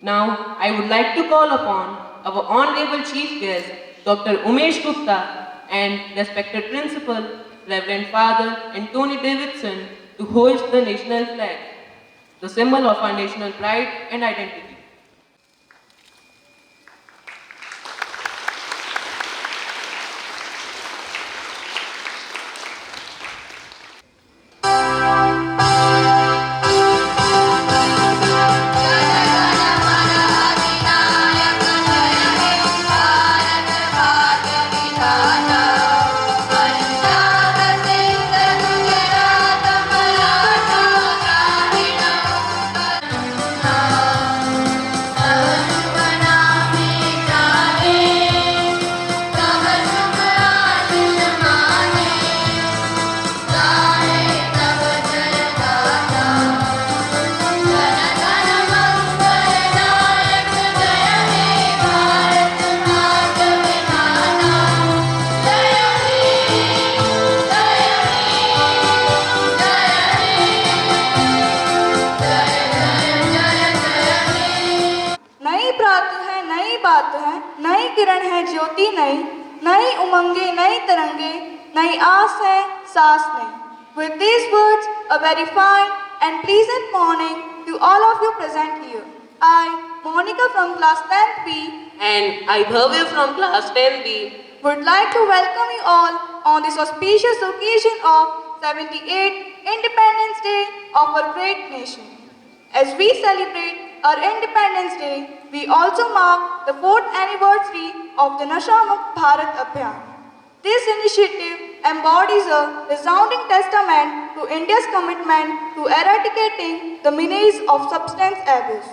Now, I would like to call upon our Honorable Chief Guest, Dr. Umesh Gupta, and respected Principal, Reverend Father Anthony Davidson, to hoist the national flag, the symbol of our national pride and identity. नई प्रात है, नई बात है, नई किरण है ज्योति नई, नई उमंगे, नई तरंगे, नई आस है, सांस नई. With these words, a very fine and pleasant morning to all of you present here. I, Monica from class 10th B, And I, Bhavya from class 10B, would like to welcome you all on this auspicious occasion of 78th Independence Day of our great nation. As we celebrate our Independence Day, we also mark the 4th anniversary of the Nasha Mukt Bharat Abhiyan. This initiative embodies a resounding testament to India's commitment to eradicating the menace of substance abuse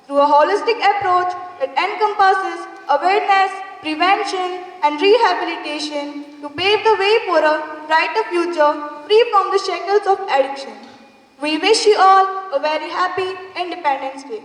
through a holistic approach that encompasses awareness, prevention, and rehabilitation to pave the way for a brighter future free from the shackles of addiction. We wish you all a very happy Independence Day.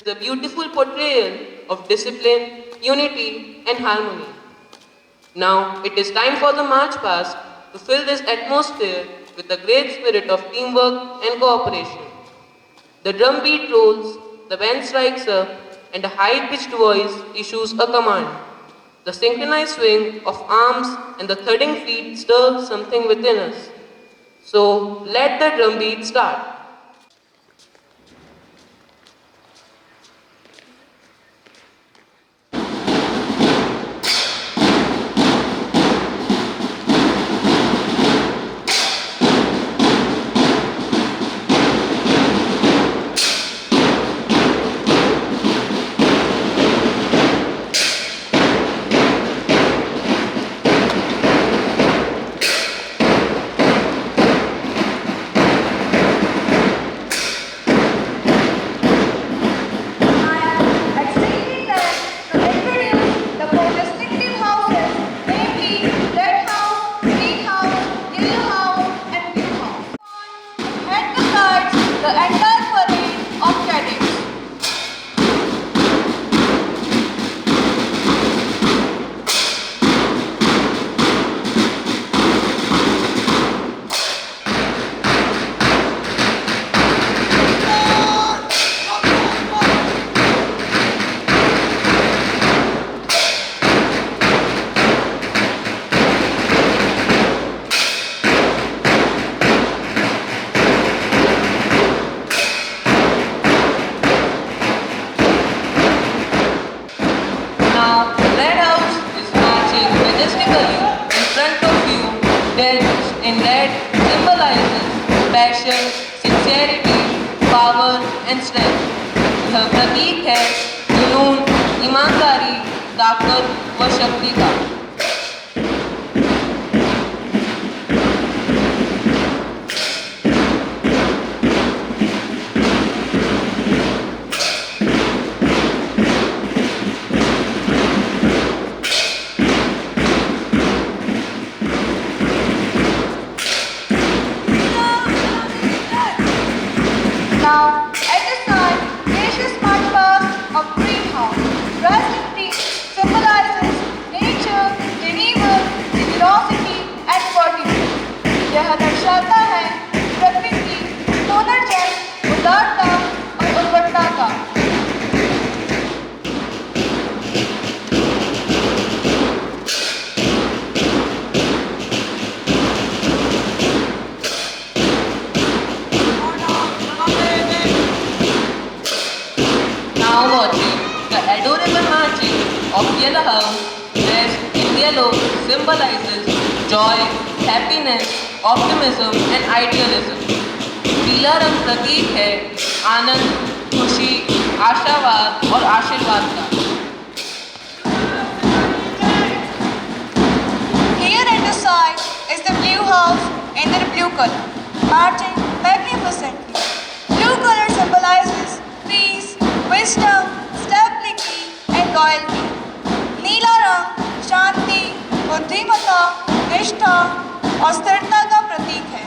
the beautiful portrayal of discipline, unity, and harmony. Now it is time for the march past to fill this atmosphere with a great spirit of teamwork and cooperation. The drum beat rolls, the band strikes up, and a high-pitched voice issues a command. The synchronized swing of arms and the thudding feet stir something within us. So let the drum beat start. passion, sincerity, power and strength. यह प्रतीक है जुनून, ईमानदारी, ताकत व शक्ति का। Now, at this time, gracious march past of greenhouse, dressed in pink, symbolizes nature, renewal, generosity and fortitude. यह दर्शाता है प्रकृति, पुनर्जन्म, उदारता और उर्वरता का। Now watching the adorable marching of Yellow House dressed in yellow symbolizes joy, happiness, optimism and idealism. पीला रंग प्रतीक है आनंद, खुशी, आशावाद और आशीर्वाद का। Here at the side is the blue house in the blue color, marching magnificently. Blue color symbolizes peace, wisdom, stability and loyalty. नीला रंग शांति, बुद्धिमत्ता, निष्ठा और स्थिरता का प्रतीक है।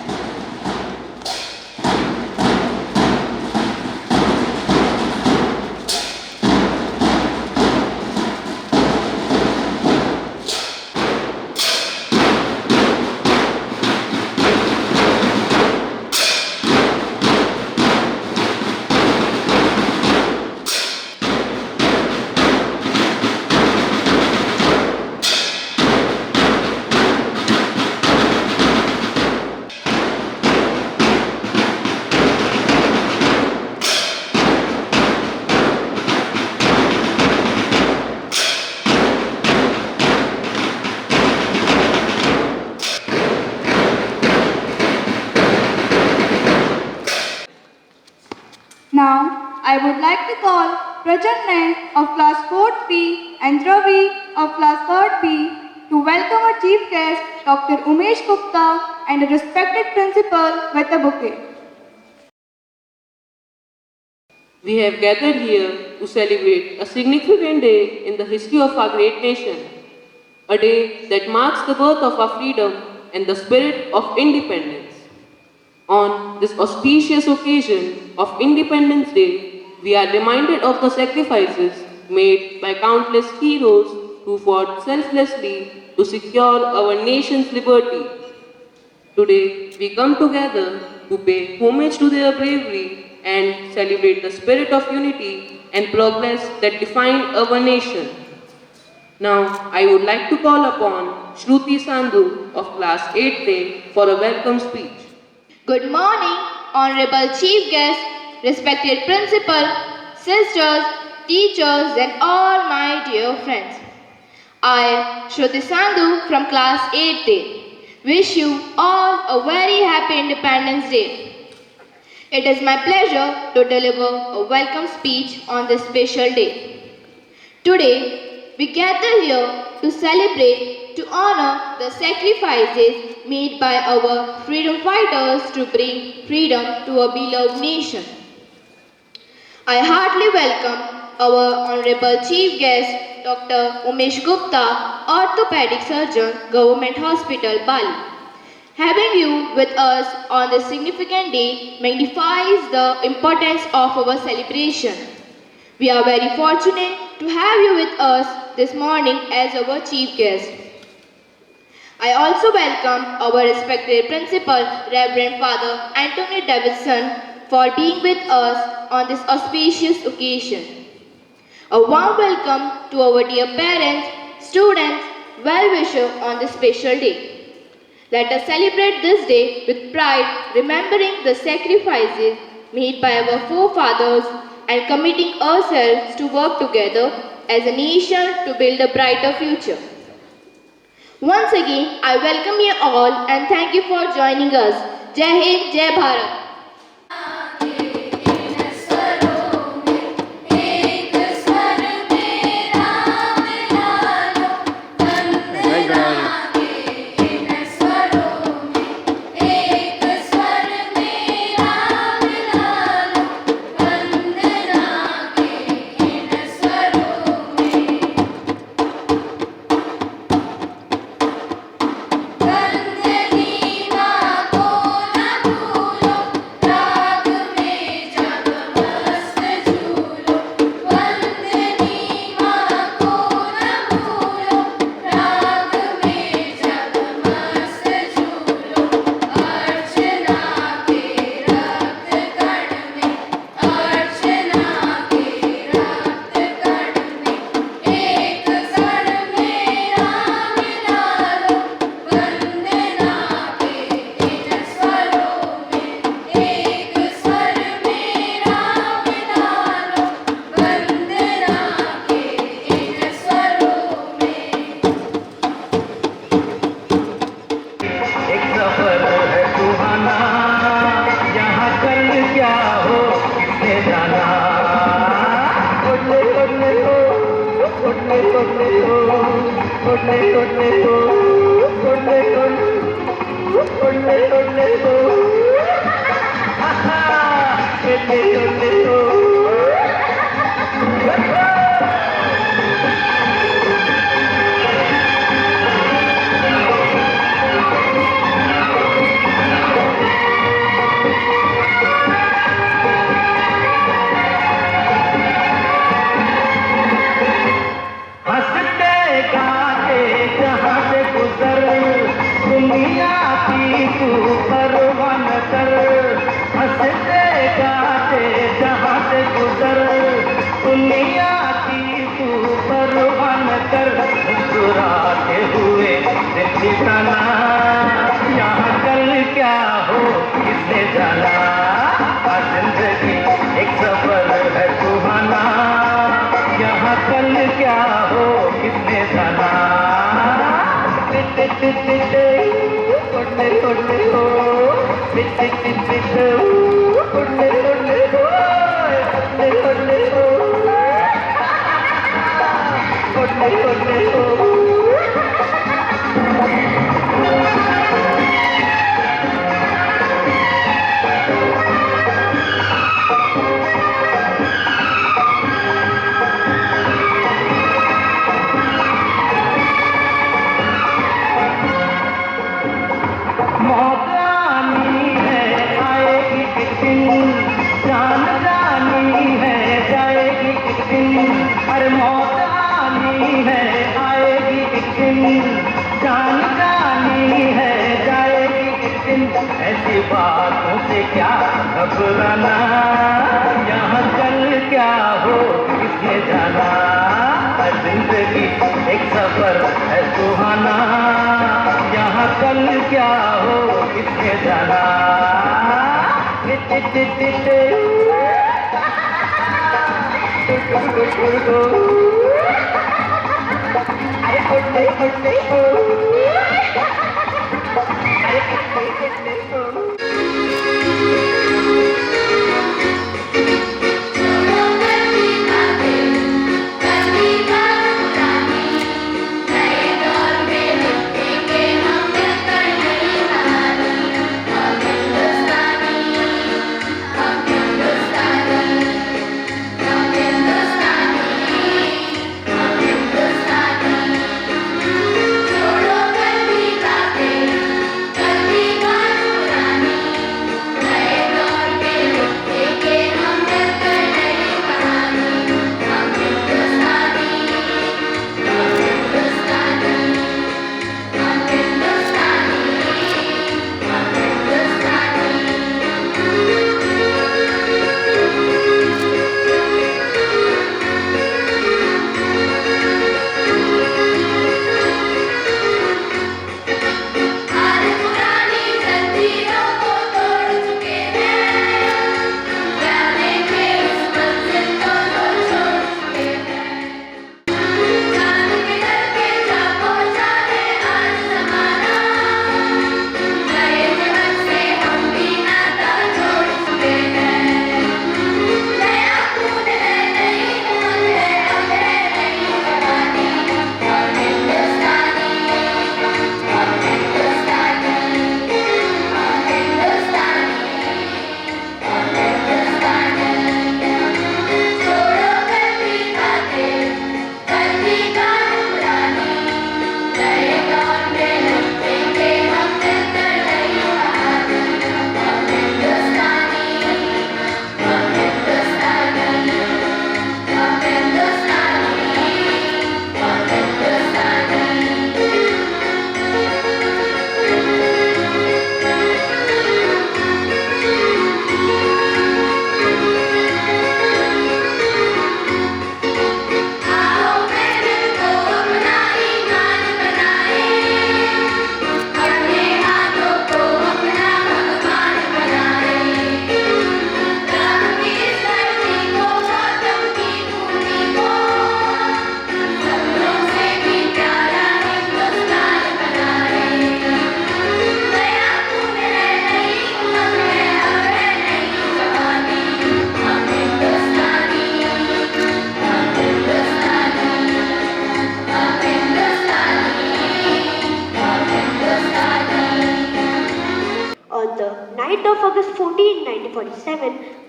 Now, I would like to call Prajanay of class 4th B and Ravi of class 3rd B to welcome our chief guest, Dr. Umesh Gupta, and a respected principal with a bouquet. We have gathered here to celebrate a significant day in the history of our great nation, a day that marks the birth of our freedom and the spirit of independence. On this auspicious occasion of Independence Day, we are reminded of the sacrifices made by countless heroes who fought selflessly to secure our nation's liberty. Today, we come together to pay homage to their bravery and celebrate the spirit of unity and progress that define our nation. Now, I would like to call upon Shruti Sandhu of class 8A for a welcome speech. Good morning, Honorable Chief Guest, respected Principal, sisters, teachers and all my dear friends. I am Shruti Sandhu from class 8A. Wish you all a very happy Independence Day. It is my pleasure to deliver a welcome speech on this special day. Today, we gather here to celebrate, to honor the sacrifices made by our freedom fighters to bring freedom to a beloved nation. I heartily welcome our Honorable Chief Guest, Dr. Umesh Gupta, Orthopedic Surgeon, Government Hospital, Bali. Having you with us on this significant day magnifies the importance of our celebration. We are very fortunate to have you with us this morning as our Chief Guest. I also welcome our respected Principal, Reverend Father Anthony Davidson, for being with us on this auspicious occasion. A warm welcome to our dear parents, students, well-wishers on this special day. Let us celebrate this day with pride, remembering the sacrifices made by our forefathers and committing ourselves to work together as a nation to build a brighter future. Once again, I welcome you all and thank you for joining us जय हिंद, जय Bharat.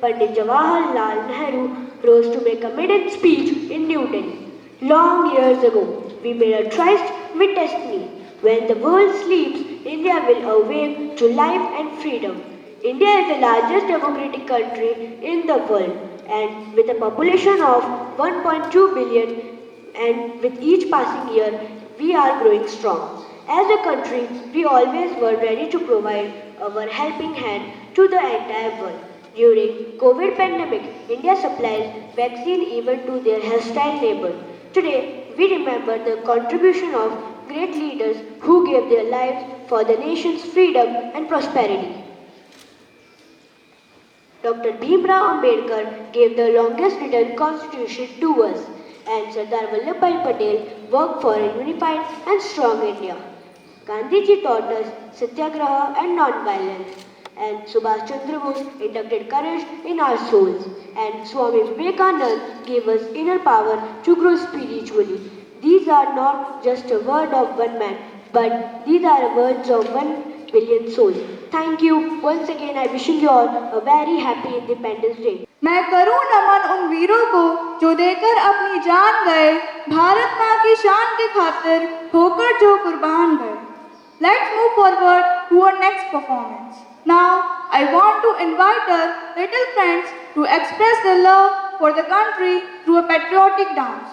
Pandit Jawaharlal Nehru rose to make a maiden speech in New Delhi. Long years ago, we made a tryst with destiny. When the world sleeps, India will awake to life and freedom. India is the largest democratic country in the world, and with a population of 1.2 billion, and with each passing year, we are growing strong. As a country, we always were ready to provide our helping hand to the entire world. During COVID pandemic, India supplies vaccine even to their hostile neighbor. Today, we remember the contribution of great leaders who gave their lives for the nation's freedom and prosperity. Dr. Bhimrao Ambedkar gave the longest written constitution to us, and Sardar Vallabhbhai Patel worked for a unified and strong India. Gandhiji taught us satyagraha and non-violence, and Subhash Chandra Bose inducted courage in our souls, and Swami Vivekananda gave us inner power to grow spiritually. These are not just a word of one man, but these are words of 1 billion souls. Thank you. Once again, I wishing you all a very happy Independence Day. मैं करूं नमन उन वीरों को जो देकर अपनी जान गए, भारत माँ की शान के खातिर होकर जो कुर्बान गए. Let's move forward to our next performance. Now, I want to invite our little friends to express their love for the country through a patriotic dance.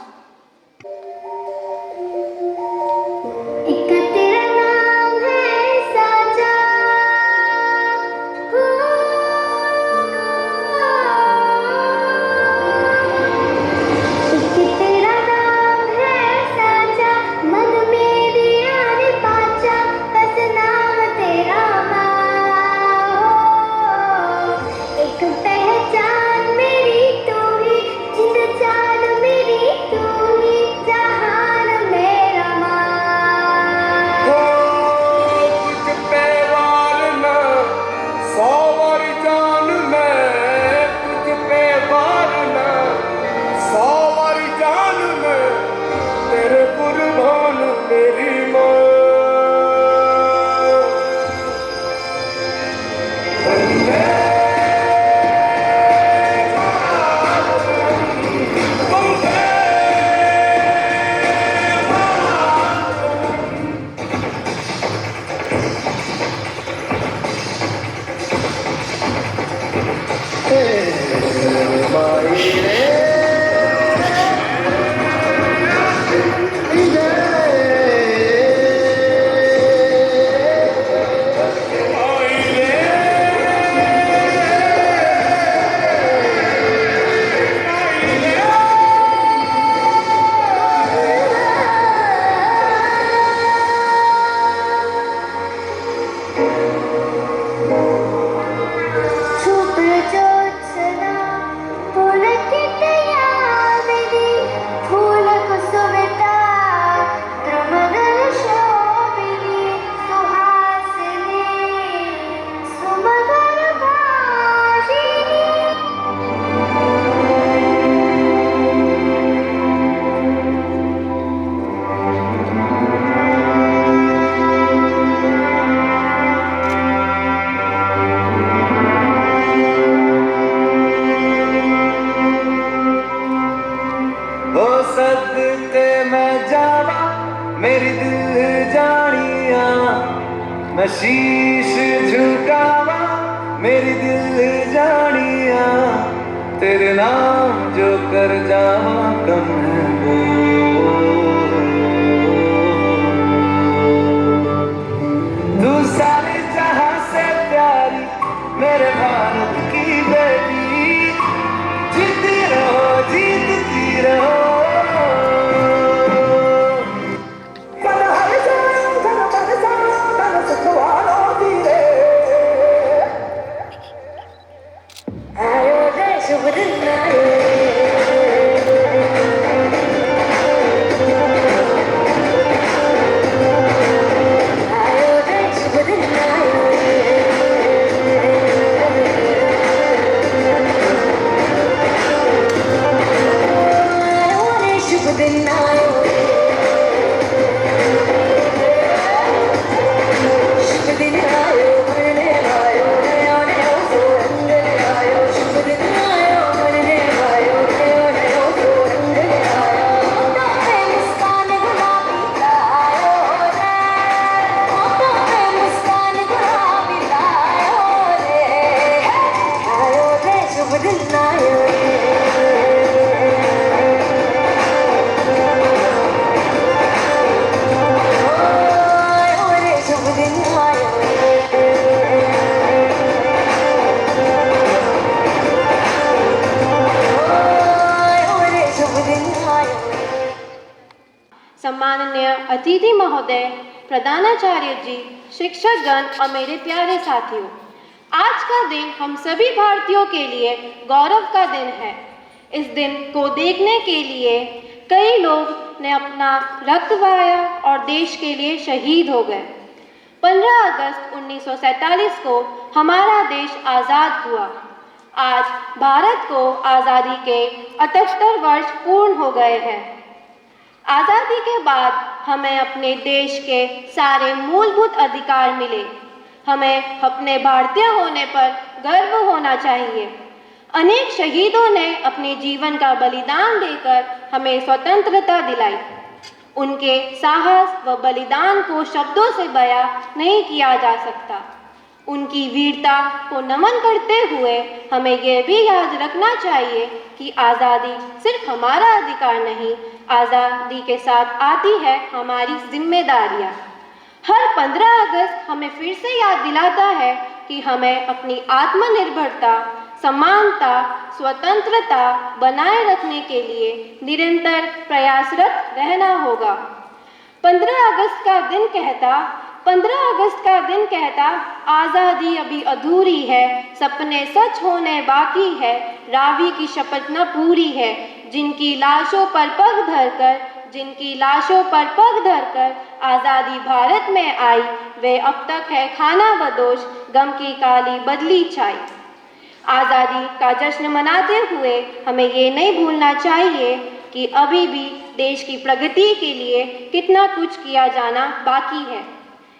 मैं शीश झुकावा मेरी दिल जानिया तेरे नाम जो कर जावा कम है वो तू सारे जहां से प्यारी मेरे भारत की बेटी जीती रहो जीतती रहो सम्माननीय अतिथि महोदय, प्रधानाचार्य जी, शिक्षकगण और मेरे प्यारे साथियों, आज का दिन हम सभी भारतीयों के लिए गौरव का दिन है। इस दिन को देखने के लिए कई लोग ने अपना रक्त बहाया और देश के लिए शहीद हो गए। 15 अगस्त 1947 को हमारा देश आज़ाद हुआ। आज भारत को आज़ादी के 78 वर्ष पूर्ण हो गए हैं। आज़ादी के बाद हमें अपने देश के सारे मूलभूत अधिकार मिले। हमें अपने भारतीय होने पर गर्व होना चाहिए। अनेक शहीदों ने अपने जीवन का बलिदान देकर हमें स्वतंत्रता दिलाई। उनके साहस व बलिदान को शब्दों से बयां नहीं किया जा सकता। उनकी वीरता को नमन करते हुए हमें यह भी याद रखना चाहिए कि आज़ादी सिर्फ हमारा अधिकार नहीं, आज़ादी के साथ आती है हमारी जिम्मेदारियाँ। हर 15 अगस्त हमें फिर से याद दिलाता है कि हमें अपनी आत्मनिर्भरता, समानता, स्वतंत्रता बनाए रखने के लिए निरंतर प्रयासरत रहना होगा। 15 अगस्त का दिन कहता आज़ादी अभी अधूरी है, सपने सच होने बाकी है, रावी की शपथ न पूरी है। जिनकी लाशों पर पग धरकर आज़ादी भारत में आई, वे अब तक है खाना बदोश, गम की काली बदली छाई। आज़ादी का जश्न मनाते हुए हमें ये नहीं भूलना चाहिए कि अभी भी देश की प्रगति के लिए कितना कुछ किया जाना बाकी है।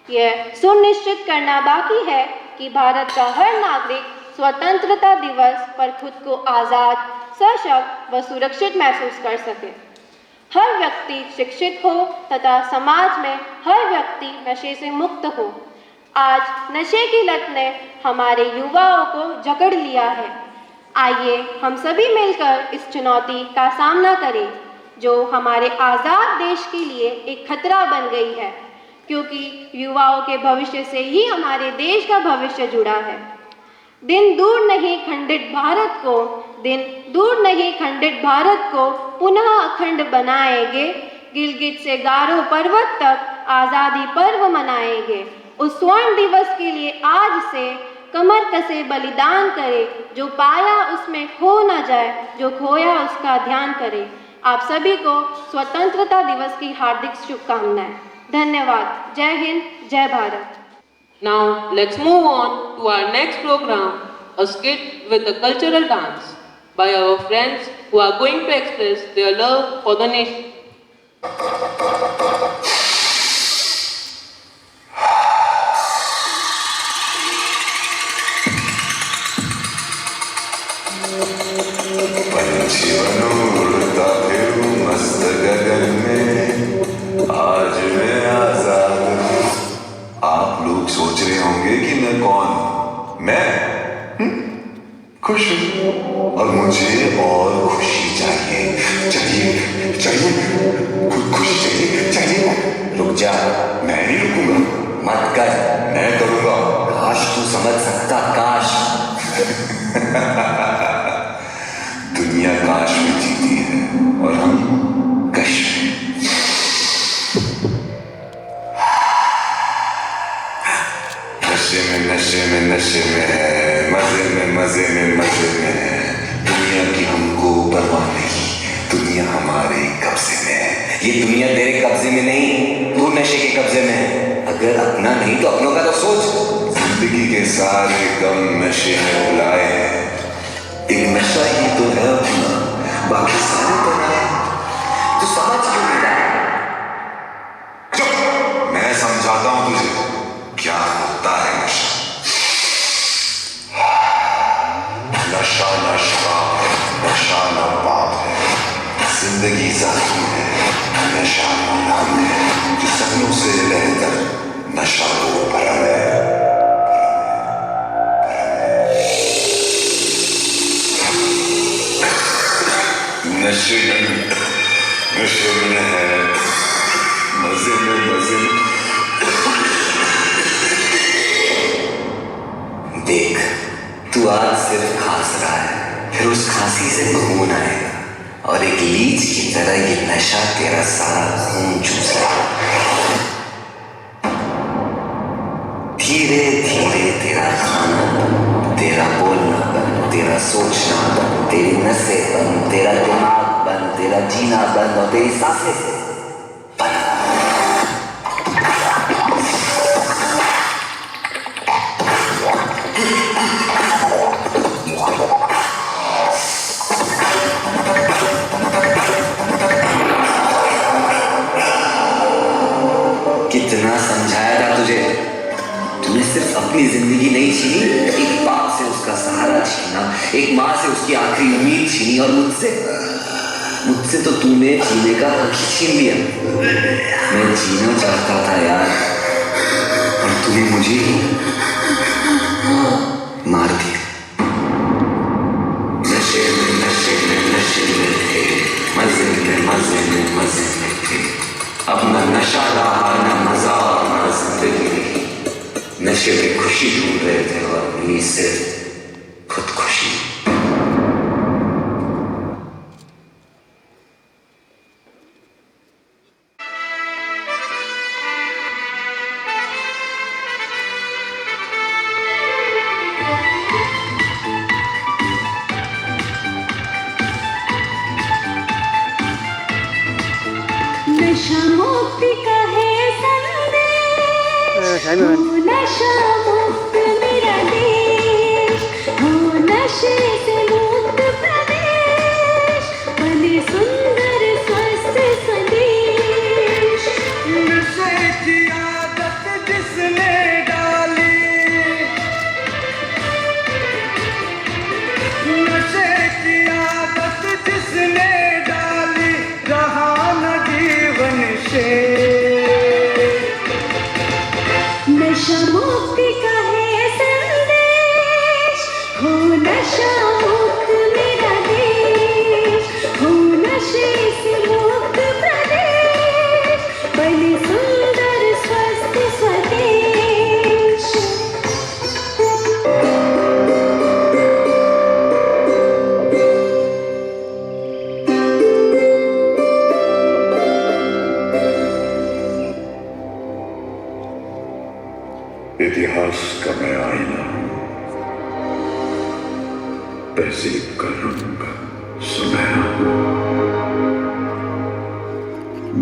यह सुनिश्चित करना बाकी है कि भारत का हर नागरिक स्वतंत्रता दिवस पर खुद को आज़ाद, सशक्त व सुरक्षित महसूस कर सके। हर व्यक्ति शिक्षित हो तथा समाज में हर व्यक्ति नशे से मुक्त हो। आज नशे की लत ने हमारे युवाओं को जकड़ लिया है। आइए हम सभी मिलकर इस चुनौती का सामना करें जो हमारे आज़ाद देश के लिए एक खतरा बन गई है, क्योंकि युवाओं के भविष्य से ही हमारे देश का भविष्य जुड़ा है। दिन दूर नहीं खंडित भारत को पुनः अखंड बनाएंगे। गिलगित से गारो पर्वत तक आज़ादी पर्व मनाएंगे। उस स्वर्ण दिवस के लिए आज से कमर कसे बलिदान करे। जो पाया उसमें खो न जाए, जो खोया उसका ध्यान करे। आप सभी को स्वतंत्रता दिवस की हार्दिक शुभकामनाएं। धन्यवाद। जय हिंद, जय Bharat. Now let's move on to our next program, a skit with a cultural dance by our friends who are going to express their love for the nation. पंछियों उड़ता फिरूं मस्त गगन में, आज मैं आजाद हूं। आप लोग सोच रहे होंगे कि मैं कौन हूं? मैं खुश हूं और मुझे और खुशी चाहिए। खुशी चाहिए। रुक जा। मैं नहीं रुकूंगा। मत कर। मैं करूंगा। काश तू समझ सकता। काश दुनिया काश में जीती है और हम कश में। नशे में है, मजे में है। दुनिया की हमको परवाह नहीं, दुनिया हमारे कब्जे में है। ये दुनिया तेरे कब्जे में नहीं, तू नशे के कब्जे में है। अगर अपना नहीं तो अपनों का तो सोच। जिंदगी के सारे गम नशे में भुलाए हैं। एक नशा ही तो है अपना, बाकी सारे बनाए। तू समझ क्यों नहीं रहा? चुप। मैं समझाता हूं तुझे क्या होता है नशा। नशा न पाप है, जिंदगी जाती है। नशा नाम है जो सपनों से बेहतर नशा को भरा है। नशे में है, मजे में। देख, तू आज सिर्फ खांस रहा है, फिर उस खांसी से खून आएगा और एक लीच की तरह ये नशा तेरा सारा खून चूस रहा। धीरे धीरे तेरा खाना बंद, तेरा बोलना बंद, तेरा सोचना बंद, तेरी नसें बंद, तेरा दिमाग बंद, तेरा जीना बंद और तेरी सांसें बंद। कितना समझाया था तुझे? तूने सिर्फ अपनी जिंदगी नहीं छीनी, एक बाप से उसका सहारा छीना, एक माँ से उसकी आखिरी उम्मीद छीनी, और मुझसे तो तूने जीने का हक छीन लिया। मैं जीना चाहता था यार, और तूने मुझे मार दिया। नशे में थे, मजे में थे। अब न नशा रहा, न मजा और न जिंदगी रही। नशे में खुशी ढूंढ रहे थे और मिली सिर्फ खुदकुशी। नशा मुक्ति का है संदेश, हो नशा मुक्त मेरा देश, हो नशे से मुक्त प्रदेश, बने सुंदर स्वस्थ संदेश। नशे की आदत जिसने डाली, नशे की आदत जिसने डाली, रहा न जीवन शेष। नशा मुक्ति का है संदेश, हो नशा मुक्त मेरा देश, हो नशे से मुक्त प्रदेश, बने सुंदर स्वस्थ स्वदेश। इतिहास का मैं आईना हूं, तहजीब का रंग सुनहरा हूं।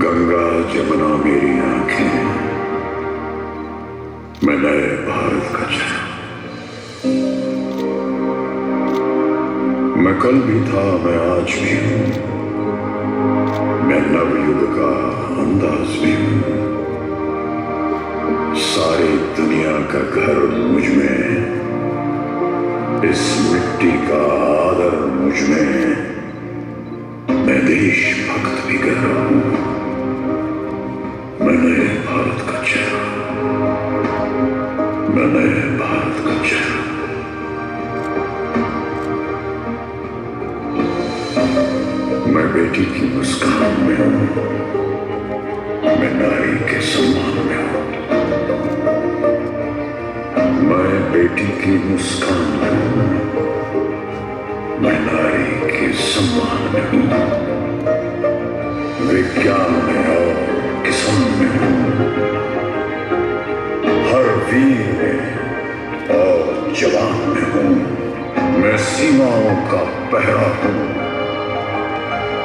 गंगा जमुना मेरी आंखें, मैं नए भारत का चेहरा। मैं कल भी था, मैं आज भी हूं, मैं नवयुग का अंदाज भी हूं। सारी दुनिया का घर मुझ में, इस मिट्टी का आदर मुझ में। मैं देशभक्त भी कर रहा हूं, मैं नए भारत का चेहरा, मैं नए भारत का चेहरा। मैं बेटी की मुस्कान में हूं, मैं नारी के सम्मान में हूं। मैं बेटी की मुस्कान में हूं, मैं नारी के सम्मान में हूं। विज्ञान में और किसान में हूं, हर वीर में और जवान में हूं। मैं सीमाओं का पहरा हूं,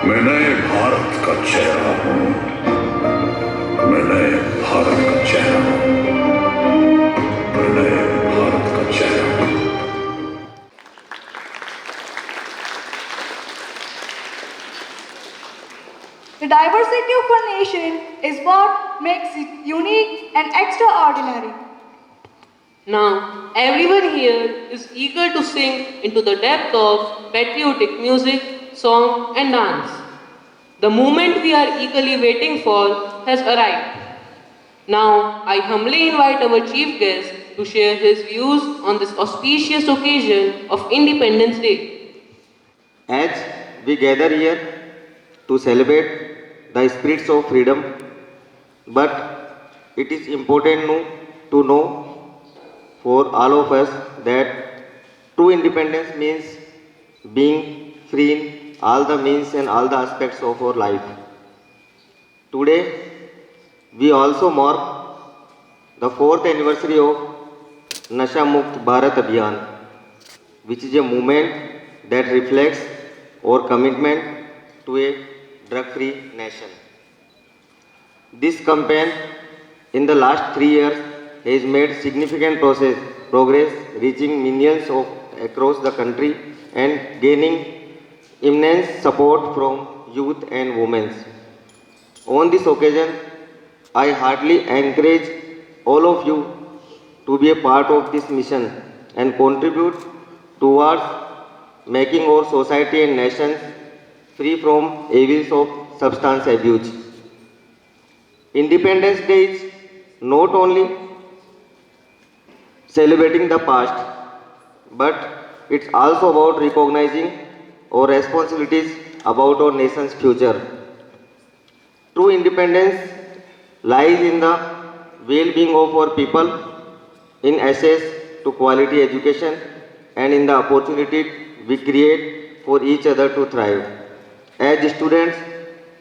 मैं नए भारत का चेहरा हूं, मैं नए भारत का चेहरा हूं, मैं नए भारत का चेहरा हूं। The diversity of our nation is what makes it unique and extraordinary. Now, everyone here is eager to sink into the depth of patriotic music, song, and dance. The moment we are eagerly waiting for has arrived. Now, I humbly invite our chief guest to share his views on this auspicious occasion of Independence Day. As we gather here to celebrate the spirits of freedom, but it is important to know for all of us that true independence means being free all the means and all the aspects of our life. Today, we also mark the 4th anniversary of Nasha Mukt Bharat Abhiyan, which is a movement that reflects our commitment to a drug-free nation. This campaign in the last 3 years has made significant progress, reaching millions across the country and gaining immense support from youth and women. On this occasion, I heartily encourage all of you to be a part of this mission and contribute towards making our society and nation free from evils of substance abuse. Independence Day is not only celebrating the past, but it's also about recognizing our responsibilities about our nation's future. True independence lies in the well-being of our people, in access to quality education, and in the opportunity we create for each other to thrive. As students,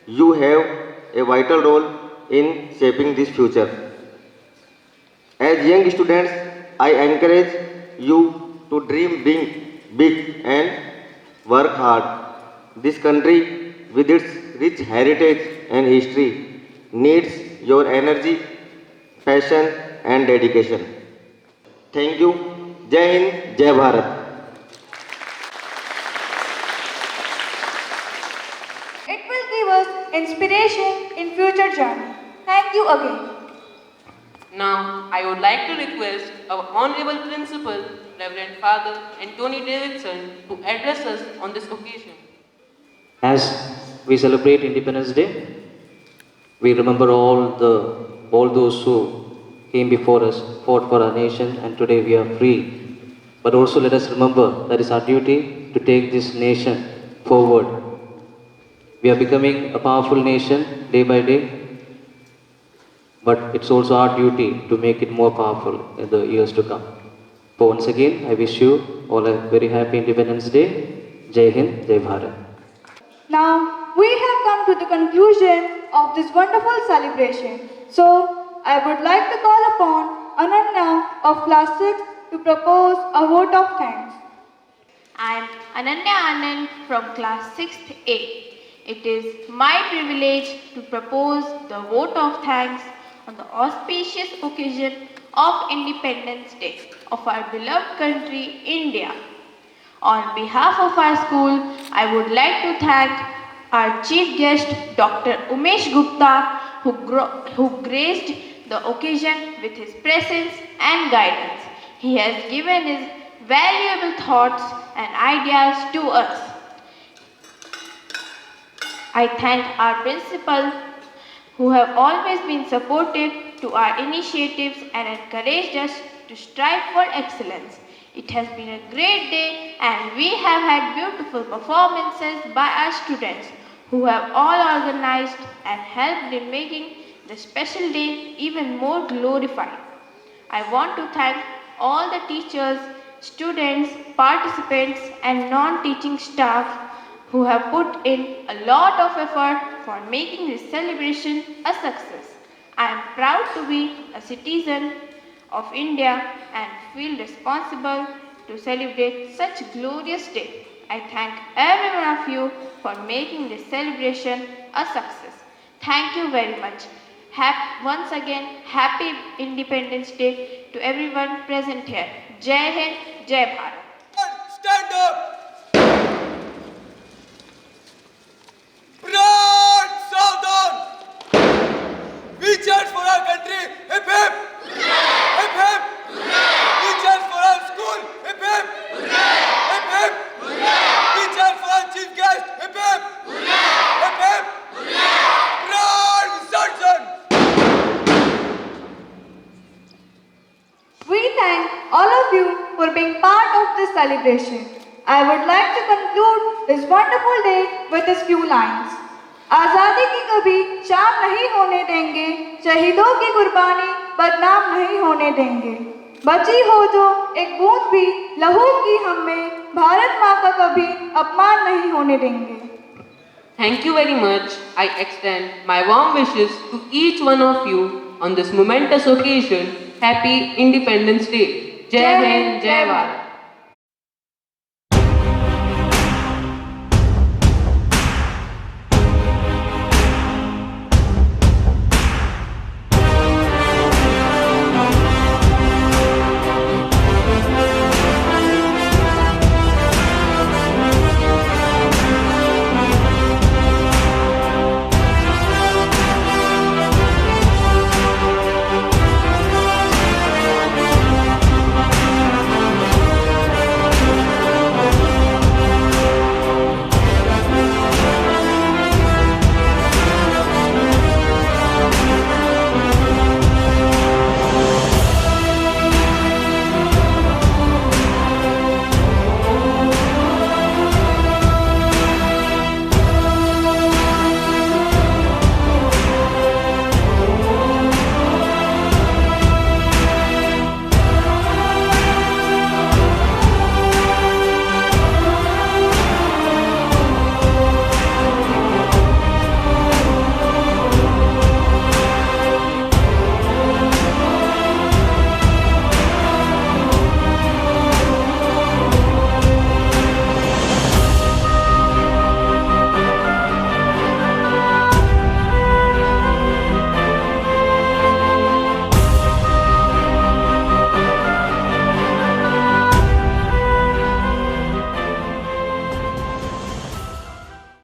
you have a vital role in shaping this future. As young students, I encourage you to dream big and work hard. This country, with its rich heritage and history, needs your energy, passion and dedication. Thank you. Jai Hind, Jai Bharat. It will give us inspiration in future journey. Thank you again. Now, I would like to request our Honorable Principal, Reverend Father Anthony Davidson, to address us on this occasion. As we celebrate Independence Day, we remember all those who came before us, fought for our nation, and today we are free. But also let us remember that it's our duty to take this nation forward. We are becoming a powerful nation day by day, but it's also our duty to make it more powerful in the years to come. So once again, I wish you all a very happy Independence Day. Jai Hind, Jai Bharat. Now, we have come to the conclusion of this wonderful celebration. So, I would like to call upon Ananya of Class 6 to propose a vote of thanks. I am Ananya Anand from Class 6th A. It is my privilege to propose the vote of thanks on the auspicious occasion of Independence Day of our beloved country, India. On behalf of our school, I would like to thank our chief guest, Dr. Umesh Gupta, who graced the occasion with his presence and guidance. He has given his valuable thoughts and ideas to us. I thank our principal, who have always been supportive to our initiatives and encouraged us to strive for excellence. It has been a great day and we have had beautiful performances by our students who have all organized and helped in making the special day even more glorified. I want to thank all the teachers, students, participants and non-teaching staff who have put in a lot of effort for making this celebration a success. I am proud to be a citizen of India and feel responsible to celebrate such a glorious day. I thank every one of you for making this celebration a success. Thank you very much. Once again, happy Independence Day to everyone present here. Jai Hind, Jai Bharat. Stand up! Proud Southern! We chant for our country, hip hip! Hip hip! We chant for our school, hip hip! Hip hip! We chant for our chief guest, hip hip! Hip hip! Proud Southern! We thank all of you for being part of this celebration. I would like to conclude this wonderful day with a few lines. आज़ादी की कभी शाम नहीं होने देंगे, शहीदों की कुर्बानी बदनाम नहीं होने देंगे। बची हो जो एक बूंद भी लहू की हम में, भारत माँ का कभी अपमान नहीं होने देंगे। Thank you very much. I extend my warm wishes to each one of you on this momentous occasion. Happy Independence Day. Jai Hind, Jai Bharat.